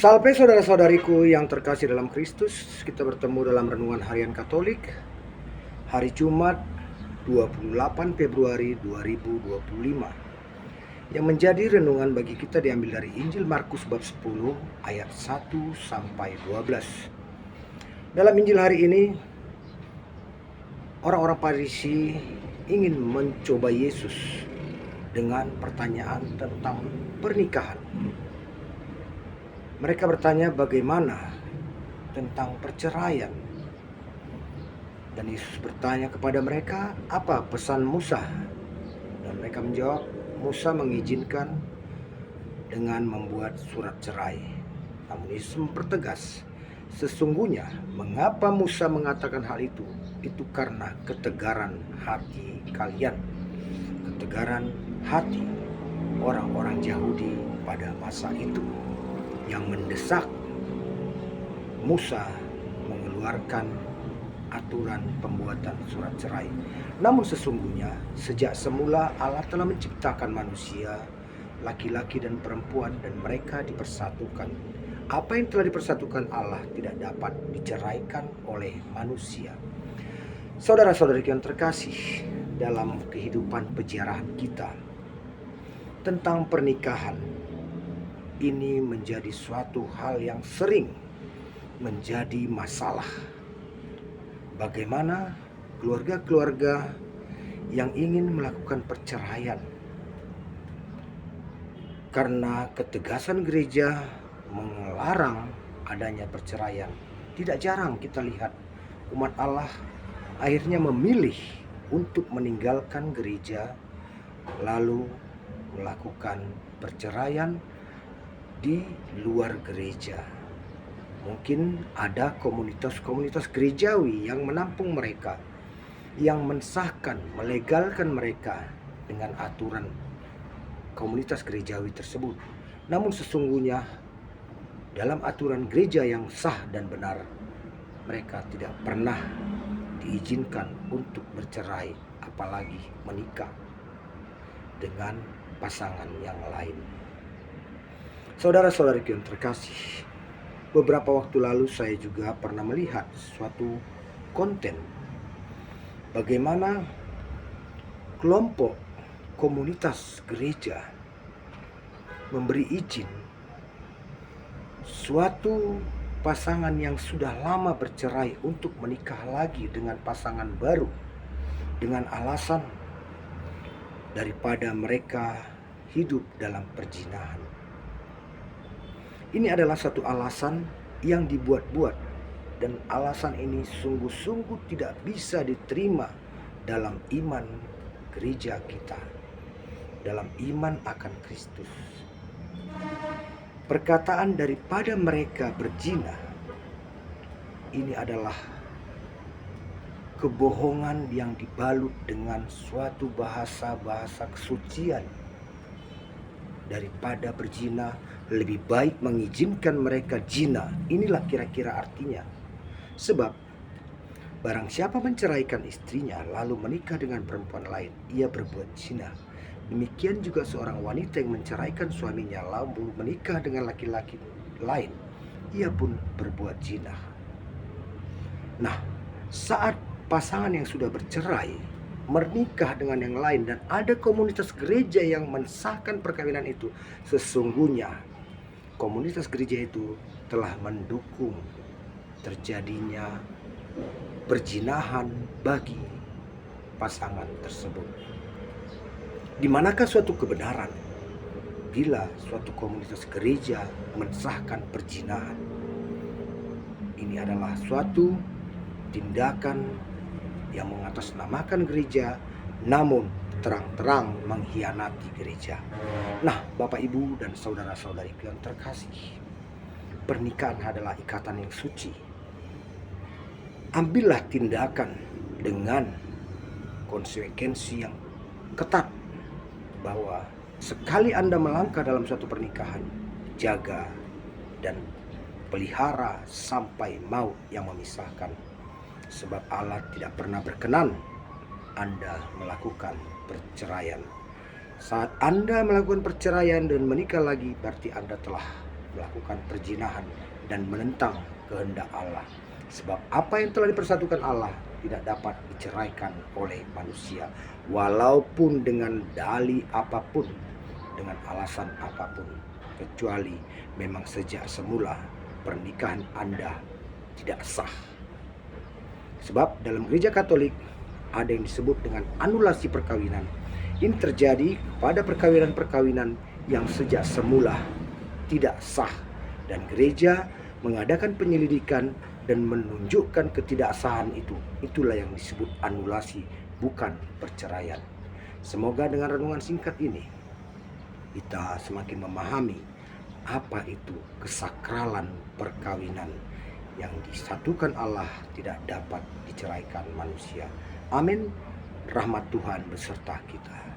Salve saudara-saudariku yang terkasih dalam Kristus. Kita bertemu dalam renungan harian Katolik hari Jumat 28 Februari 2025. Yang menjadi renungan bagi kita diambil dari Injil Markus bab 10 ayat 1 sampai 12. Dalam Injil hari ini, orang-orang Farisi ingin mencoba Yesus dengan pertanyaan tentang pernikahan. Mereka bertanya bagaimana tentang perceraian. Dan Yesus bertanya kepada mereka, apa pesan Musa? Dan mereka menjawab, Musa mengizinkan dengan membuat surat cerai. Namun Yesus mempertegas, sesungguhnya mengapa Musa mengatakan hal itu? Itu karena ketegaran hati kalian. Ketegaran hati orang-orang Yahudi pada masa itu yang mendesak Musa mengeluarkan aturan pembuatan surat cerai. Namun sesungguhnya sejak semula Allah telah menciptakan manusia, laki-laki dan perempuan, dan mereka dipersatukan. Apa yang telah dipersatukan Allah tidak dapat diceraikan oleh manusia. Saudara-saudari yang terkasih, dalam kehidupan peziarahan kita tentang pernikahan, ini menjadi suatu hal yang sering menjadi masalah. Bagaimana keluarga-keluarga yang ingin melakukan perceraian karena ketegasan gereja melarang adanya perceraian. Tidak jarang kita lihat umat Allah akhirnya memilih untuk meninggalkan gereja lalu melakukan perceraian di luar gereja. Mungkin ada komunitas-komunitas gerejawi yang menampung mereka, yang mensahkan, melegalkan mereka dengan aturan komunitas gerejawi tersebut. Namun sesungguhnya dalam aturan gereja yang sah dan benar, mereka tidak pernah diizinkan untuk bercerai, apalagi menikah dengan pasangan yang lain. Saudara-saudari yang terkasih, beberapa waktu lalu saya juga pernah melihat suatu konten bagaimana kelompok komunitas gereja memberi izin suatu pasangan yang sudah lama bercerai untuk menikah lagi dengan pasangan baru dengan alasan daripada mereka hidup dalam perzinahan. Ini adalah satu alasan yang dibuat-buat, dan alasan ini sungguh-sungguh tidak bisa diterima dalam iman gereja kita, dalam iman akan Kristus. Perkataan daripada mereka berzina ini adalah kebohongan yang dibalut dengan suatu bahasa-bahasa kesucian. Daripada berzina, lebih baik mengizinkan mereka zina. Inilah kira-kira artinya. Sebab barang siapa menceraikan istrinya lalu menikah dengan perempuan lain, ia berbuat zina. Demikian juga seorang wanita yang menceraikan suaminya lalu menikah dengan laki-laki lain, ia pun berbuat zina. Nah, saat pasangan yang sudah bercerai menikah dengan yang lain dan ada komunitas gereja yang mensahkan perkawinan itu, sesungguhnya komunitas gereja itu telah mendukung terjadinya perzinahan bagi pasangan tersebut. Di manakah suatu kebenaran bila suatu komunitas gereja mensahkan perzinahan? Ini adalah suatu tindakan yang mengatasnamakan gereja, namun terang-terang mengkhianati gereja. Nah, Bapak, Ibu, dan saudara-saudari yang terkasih, pernikahan adalah ikatan yang suci. Ambillah tindakan dengan konsekuensi yang ketat, bahwa sekali Anda melangkah dalam suatu pernikahan, jaga dan pelihara sampai maut yang memisahkan. Sebab Allah tidak pernah berkenan Anda melakukan perceraian. Saat Anda melakukan perceraian dan menikah lagi, berarti Anda telah melakukan perzinahan dan menentang kehendak Allah. Sebab apa yang telah dipersatukan Allah tidak dapat diceraikan oleh manusia, walaupun dengan dalih apapun, dengan alasan apapun, kecuali memang sejak semula pernikahan Anda tidak sah. Sebab dalam gereja Katolik ada yang disebut dengan anulasi perkawinan. Ini terjadi pada perkawinan-perkawinan yang sejak semula tidak sah, dan gereja mengadakan penyelidikan dan menunjukkan ketidaksahan itu. Itulah yang disebut anulasi, bukan perceraian. Semoga dengan renungan singkat ini kita semakin memahami apa itu kesakralan perkawinan yang disatukan Allah tidak dapat diceraikan manusia. Amin. Rahmat Tuhan beserta kita.